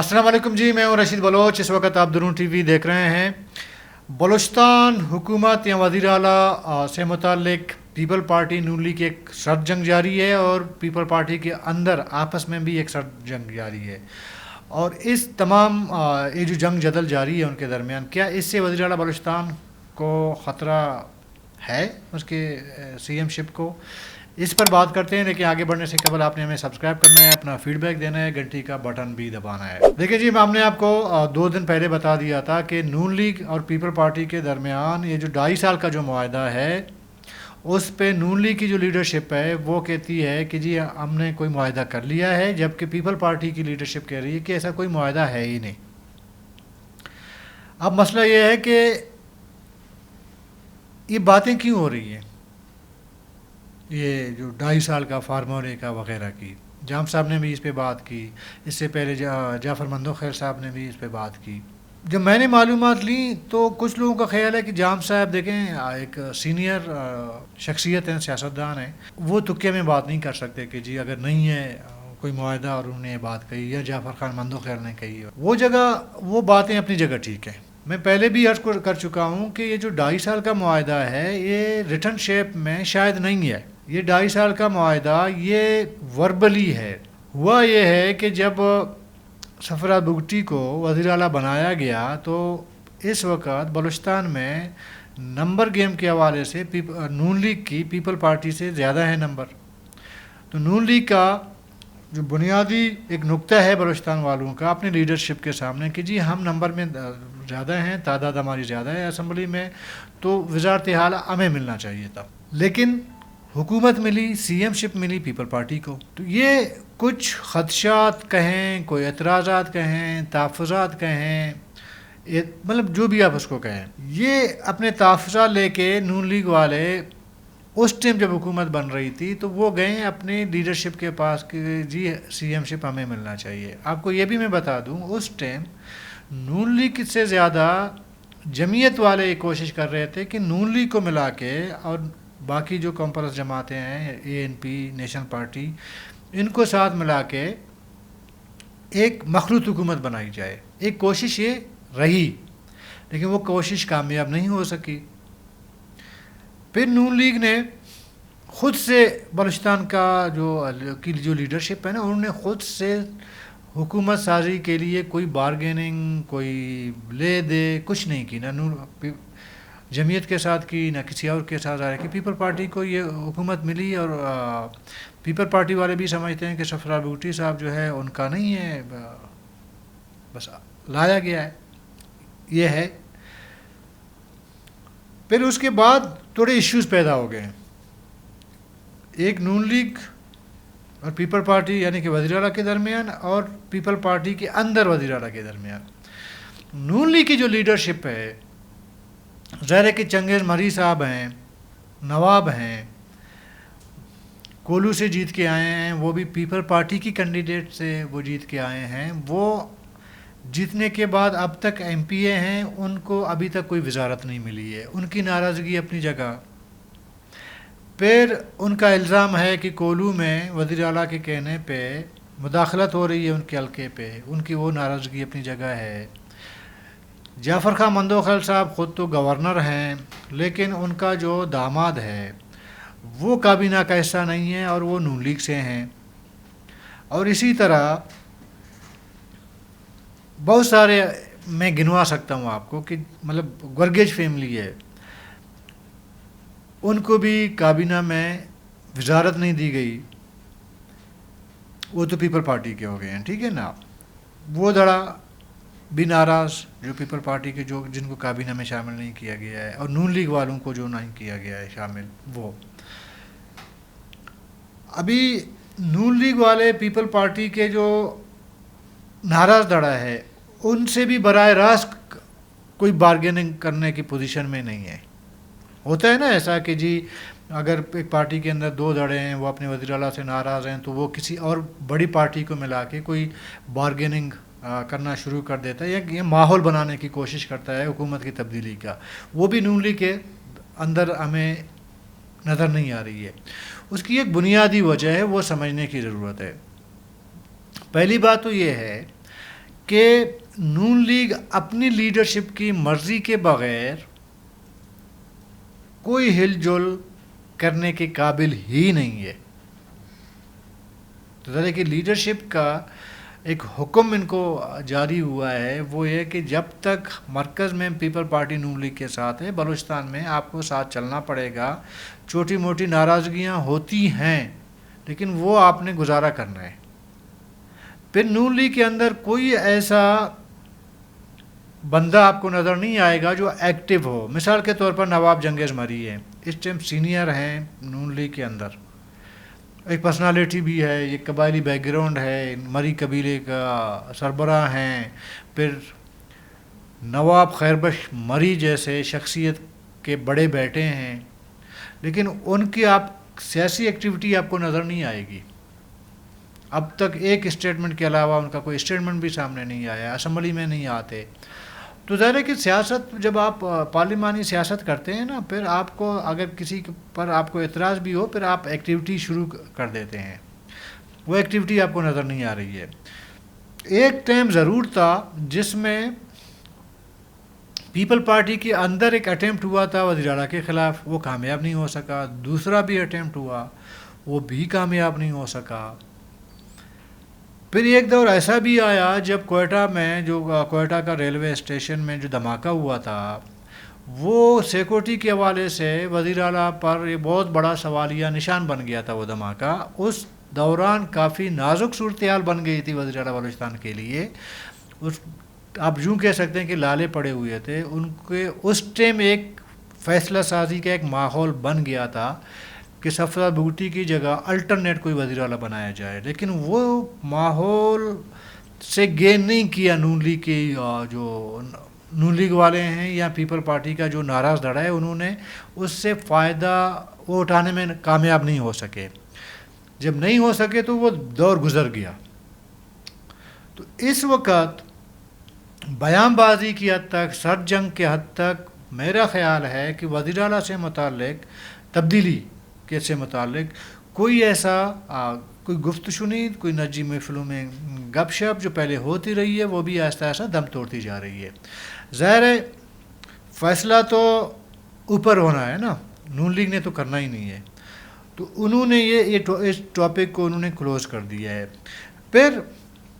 السلام علیکم جی، میں ہوں رشید بلوچ۔ اس وقت آپ درون ٹی وی دیکھ رہے ہیں۔ بلوچستان حکومت یا وزیر اعلیٰ سے متعلق پیپل پارٹی نون لیگ کی ایک سرد جنگ جاری ہے، اور پیپل پارٹی کے اندر آپس میں بھی ایک سرد جنگ جاری ہے۔ اور اس تمام یہ جو جنگ جدل جاری ہے ان کے درمیان، کیا اس سے وزیر اعلیٰ بلوچستان کو خطرہ ہے، اس کے سی ایم شپ کو؟ اس پر بات کرتے ہیں، لیکن آگے بڑھنے سے قبل آپ نے ہمیں سبسکرائب کرنا ہے، اپنا فیڈ بیک دینا ہے، گھنٹی کا بٹن بھی دبانا ہے۔ دیکھیں جی، ہم نے آپ کو 2 دن پہلے بتا دیا تھا کہ نون لیگ اور پیپل پارٹی کے درمیان یہ جو 2.5 سال کا جو معاہدہ ہے، اس پہ نون لیگ کی جو لیڈرشپ ہے وہ کہتی ہے کہ جی ہم نے کوئی معاہدہ کر لیا ہے، جبکہ پیپل پارٹی کی لیڈرشپ کہہ رہی ہے کہ ایسا کوئی معاہدہ ہے ہی نہیں۔ اب مسئلہ یہ ہے کہ یہ باتیں کیوں ہو رہی ہیں، یہ جو 2.5 سال کا فارمولے کا وغیرہ کی؟ جام صاحب نے بھی اس پہ بات کی، اس سے پہلے جعفر مندوخیل صاحب نے بھی اس پہ بات کی۔ جب میں نے معلومات لیں تو کچھ لوگوں کا خیال ہے کہ جام صاحب دیکھیں ایک سینئر شخصیت ہیں، سیاستدان ہیں، وہ تکے میں بات نہیں کر سکتے کہ جی اگر نہیں ہے کوئی معاہدہ اور انہوں نے یہ بات کہی، یا جعفر خان مندوخیل نے کہی، وہ باتیں اپنی جگہ ٹھیک ہیں۔ میں پہلے بھی عرض کر چکا ہوں کہ یہ جو 2.5 سال کا معاہدہ ہے یہ ریٹن شیپ میں شاید نہیں ہے۔ یہ 2.5 سال کا معاہدہ یہ وربلی ہے۔ ہوا یہ ہے کہ جب سرفراز بگٹی کو وزیر اعلیٰ بنایا گیا تو اس وقت بلوچستان میں نمبر گیم کے حوالے سے نون لیگ کی پیپل پارٹی سے زیادہ ہے نمبر۔ تو نون لیگ کا جو بنیادی ایک نقطہ ہے بلوچستان والوں کا اپنی لیڈرشپ کے سامنے کہ جی ہم نمبر میں زیادہ ہیں، تعداد ہماری زیادہ ہے اسمبلی میں، تو وزارت حال ہمیں ملنا چاہیے تھا، لیکن حکومت ملی، سی ایم شپ ملی پیپل پارٹی کو۔ تو یہ کچھ خدشات کہیں، کوئی اعتراضات کہیں، تحفظات کہیں، مطلب جو بھی آپ اس کو کہیں، یہ اپنے تحفظات لے کے نون لیگ والے اس ٹائم جب حکومت بن رہی تھی تو وہ گئے اپنی لیڈرشپ کے پاس کہ جی سی ایم شپ ہمیں ملنا چاہیے۔ آپ کو یہ بھی میں بتا دوں، اس ٹائم نون لیگ سے زیادہ جمعیت والے یہ کوشش کر رہے تھے کہ نون لیگ کو ملا کے اور باقی جو کمپرس جماعتیں ہیں، اے این پی، نیشنل پارٹی، ان کو ساتھ ملا کے ایک مخلوط حکومت بنائی جائے۔ ایک کوشش یہ رہی، لیکن وہ کوشش کامیاب نہیں ہو سکی۔ پھر نون لیگ نے خود سے بلوچستان کا جو لیڈرشپ ہے نا، انہوں نے خود سے حکومت سازی کے لیے کوئی بارگیننگ، کوئی لے دے کچھ نہیں کی، نہ جمعیت کے ساتھ کی، نہ کسی اور کے ساتھ آ رہا کہ پیپل پارٹی کو یہ حکومت ملی، اور پیپل پارٹی والے بھی سمجھتے ہیں کہ سرفراز بگٹی صاحب جو ہے ان کا نہیں ہے، بس لایا گیا ہے، یہ ہے۔ پھر اس کے بعد تھوڑے ایشوز پیدا ہو گئے ہیں، ایک نون لیگ اور پیپل پارٹی یعنی کہ وزیر اعلیٰ کے درمیان، اور پیپل پارٹی کے اندر وزیر اعلیٰ کے درمیان۔ نون لیگ کی جو لیڈرشپ ہے، ظاہر ہے کہ چنگیز مری صاحب ہیں، نواب ہیں، کولو سے جیت کے آئے ہیں، وہ بھی پیپل پارٹی کی کینڈیڈیٹ سے وہ جیت کے آئے ہیں۔ وہ جیتنے کے بعد اب تک ایم پی اے ہیں، ان کو ابھی تک کوئی وزارت نہیں ملی ہے، ان کی ناراضگی اپنی جگہ۔ پھر ان کا الزام ہے کہ کولو میں وزیر اعلیٰ کے کہنے پہ مداخلت ہو رہی ہے ان کے حلقے پہ، ان کی وہ ناراضگی اپنی جگہ ہے۔ جعفر خان مندوخیل صاحب خود تو گورنر ہیں، لیکن ان کا جو داماد ہے وہ کابینہ کا حصہ نہیں ہے، اور وہ نون لیگ سے ہیں۔ اور اسی طرح بہت سارے میں گنوا سکتا ہوں آپ کو کہ مطلب گرگیج فیملی ہے، ان کو بھی کابینہ میں وزارت نہیں دی گئی، وہ تو پیپل پارٹی کے ہو گئے ہیں، ٹھیک ہے نا۔ وہ دڑا بھی ناراض جو پیپل پارٹی کے جن کو کابینہ میں شامل نہیں کیا گیا ہے، اور نون لیگ والوں کو جو نہیں کیا گیا ہے شامل، وہ ابھی نون لیگ والے پیپل پارٹی کے جو ناراض دڑا ہے ان سے بھی براہ راست کوئی بارگیننگ کرنے کی پوزیشن میں نہیں ہے۔ ہوتا ہے نا ایسا کہ جی اگر ایک پارٹی کے اندر 2 دڑے ہیں، وہ اپنے وزیر اعلیٰ سے ناراض ہیں، تو وہ کسی اور بڑی پارٹی کو ملا کے کوئی بارگیننگ کرنا شروع کر دیتا ہے، یا یہ ماحول بنانے کی کوشش کرتا ہے حکومت کی تبدیلی کا۔ وہ بھی نون لیگ کے اندر ہمیں نظر نہیں آ رہی ہے۔ اس کی ایک بنیادی وجہ ہے، وہ سمجھنے کی ضرورت ہے۔ پہلی بات تو یہ ہے کہ نون لیگ اپنی لیڈرشپ کی مرضی کے بغیر کوئی ہل جل کرنے کے قابل ہی نہیں ہے. تو ذرا کہ لیڈرشپ کا ایک حکم ان کو جاری ہوا ہے، وہ یہ کہ جب تک مرکز میں پیپل پارٹی نون لیگ کے ساتھ ہے، بلوچستان میں آپ کو ساتھ چلنا پڑے گا. چھوٹی موٹی ناراضگیاں ہوتی ہیں لیکن وہ آپ نے گزارا کرنا ہے. پھر نون لیگ کے اندر کوئی ایسا بندہ آپ کو نظر نہیں آئے گا جو ایکٹیو ہو. مثال کے طور پر نواب جنگیز مری ہیں، اس ٹائم سینئر ہیں نون لیگ کے اندر، ایک پرسنالٹی بھی ہے، ایک قبائلی بیک گراؤنڈ ہے، مری قبیلے کا سربراہ ہیں. پھر نواب خیربخش مری جیسے شخصیت کے بڑے بیٹے ہیں، لیکن ان کی آپ سیاسی ایکٹیویٹی آپ کو نظر نہیں آئے گی. اب تک ایک اسٹیٹمنٹ کے علاوہ ان کا کوئی اسٹیٹمنٹ بھی سامنے نہیں آیا، اسمبلی میں نہیں آتے. تو ظاہر ہے کہ سیاست، جب آپ پارلیمانی سیاست کرتے ہیں نا، پھر آپ کو اگر کسی پر آپ کو اعتراض بھی ہو، پھر آپ ایکٹیویٹی شروع کر دیتے ہیں. وہ ایکٹیویٹی آپ کو نظر نہیں آ رہی ہے. ایک ٹائم ضرور تھا جس میں پیپل پارٹی کے اندر ایک اٹیمپٹ ہوا تھا وزیر اعلیٰ کے خلاف، وہ کامیاب نہیں ہو سکا. دوسرا بھی اٹیمپٹ ہوا، وہ بھی کامیاب نہیں ہو سکا. پھر ایک دور ایسا بھی آیا جب کوئٹہ میں، جو کوئٹہ کا ریلوے اسٹیشن میں جو دھماکہ ہوا تھا، وہ سیکورٹی کے حوالے سے وزیر اعلیٰ پر یہ بہت بڑا سوالیہ نشان بن گیا تھا. وہ دھماکہ اس دوران کافی نازک صورتحال بن گئی تھی وزیر اعلیٰ بلوچستان کے لیے. آپ یوں کہہ سکتے ہیں کہ لالے پڑے ہوئے تھے ان کے. اس ٹائم ایک فیصلہ سازی کا ایک ماحول بن گیا تھا کہ صفدر بھٹی کی جگہ الٹرنیٹ کوئی وزیر اعلیٰ بنایا جائے، لیکن وہ ماحول سے گین نہیں کیا نون لیگ کی، جو نون لیگ والے ہیں یا پیپل پارٹی کا جو ناراض دھڑا ہے، انہوں نے اس سے فائدہ وہ اٹھانے میں کامیاب نہیں ہو سکے. جب نہیں ہو سکے تو وہ دور گزر گیا. تو اس وقت بیان بازی کی حد تک، سر جنگ کے حد تک میرا خیال ہے کہ وزیر اعلیٰ سے متعلق، تبدیلی کے سے متعلق کوئی ایسا کوئی گفت شنید، کوئی نجی محفلوں میں گپ شپ جو پہلے ہوتی رہی ہے، وہ بھی آہستہ آہستہ دم توڑتی جا رہی ہے. ظاہر ہے فیصلہ تو اوپر ہونا ہے نا، نون لیگ نے تو کرنا ہی نہیں ہے. تو انہوں نے اس ٹاپک کو انہوں نے کلوز کر دیا ہے. پھر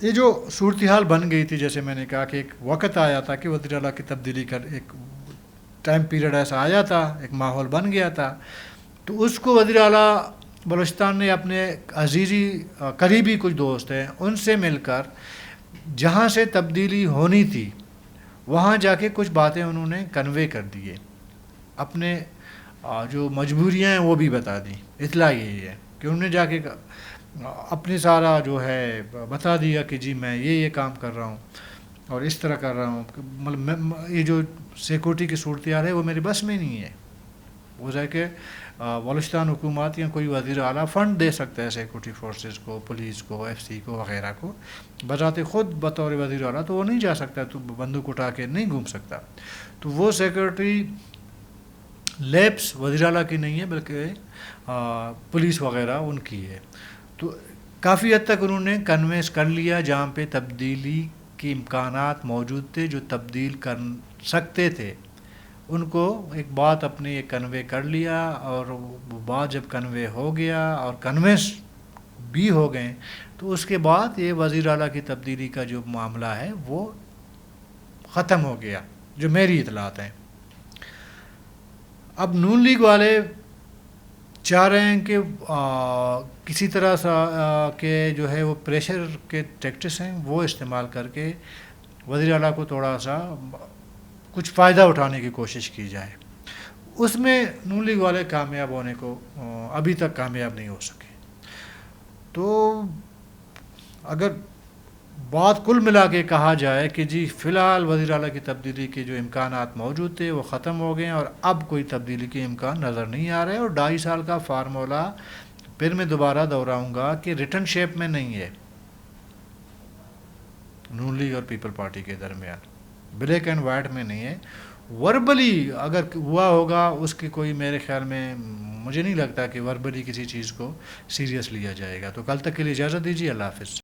یہ جو صورتحال بن گئی تھی، جیسے میں نے کہا کہ ایک وقت آیا تھا کہ وزیر اعلیٰ کی تبدیلی کر، ایک ٹائم پیریڈ ایسا آیا تھا، ایک ماحول بن گیا تھا. تو اس کو وزیر اعلیٰ بلوچستان نے اپنے عزیزی قریبی کچھ دوست ہیں ان سے مل کر جہاں سے تبدیلی ہونی تھی وہاں جا کے کچھ باتیں انہوں نے کنوے کر دیے، اپنے جو مجبوریاں ہیں وہ بھی بتا دیں. اطلاع یہی ہے کہ انہوں نے جا کے اپنی سارا جو ہے بتا دیا کہ جی میں یہ کام کر رہا ہوں اور اس طرح کر رہا ہوں. مطلب یہ جو سیکورٹی کی صورتحال ہے وہ میری بس میں نہیں ہے. وہ جا کے بلوچستان حکومت یا کوئی وزیر اعلیٰ فنڈ دے سکتا ہے سیکورٹی فورسز کو، پولیس کو، ایف سی کو وغیرہ کو. بذات خود بطور وزیر اعلیٰ تو وہ نہیں جا سکتا، تو بندوق اٹھا کے نہیں گھوم سکتا. تو وہ سیکورٹی لیبس وزیر اعلیٰ کی نہیں ہے بلکہ پولیس وغیرہ ان کی ہے. تو کافی حد تک انہوں نے کنوینس کر لیا جہاں پہ تبدیلی کے امکانات موجود تھے، جو تبدیل کر سکتے تھے ان کو ایک بات اپنے یہ کنوے کر لیا. اور وہ بات جب کنوے ہو گیا اور کنوینس بھی ہو گئے تو اس کے بعد یہ وزیر اعلیٰ کی تبدیلی کا جو معاملہ ہے وہ ختم ہو گیا، جو میری اطلاعات ہیں. اب نون لیگ والے چاہ رہے ہیں کہ کسی طرح کے جو ہے وہ پریشر کے ٹیکٹس ہیں وہ استعمال کر کے وزیر اعلیٰ کو تھوڑا سا کچھ فائدہ اٹھانے کی کوشش کی جائے. اس میں نون لیگ والے کامیاب ہونے کو ابھی تک کامیاب نہیں ہو سکے. تو اگر بات کل ملا کے کہا جائے کہ جی فی الحال وزیر اعلیٰ کی تبدیلی کے جو امکانات موجود تھے وہ ختم ہو گئے ہیں اور اب کوئی تبدیلی کے امکان نظر نہیں آ رہے. اور 2.5 سال کا فارمولہ پھر میں دوبارہ دہراؤں گا کہ ریٹن شیپ میں نہیں ہے نون لیگ اور پیپل پارٹی کے درمیان، بلیک اینڈ وائٹ میں نہیں ہے. وربلی اگر ہوا ہوگا اس کی کوئی، میرے خیال میں مجھے نہیں لگتا کہ وربلی کسی چیز کو سیریس لیا جائے گا. تو کل تک کے لیے اجازت دیجیے. اللہ حافظ.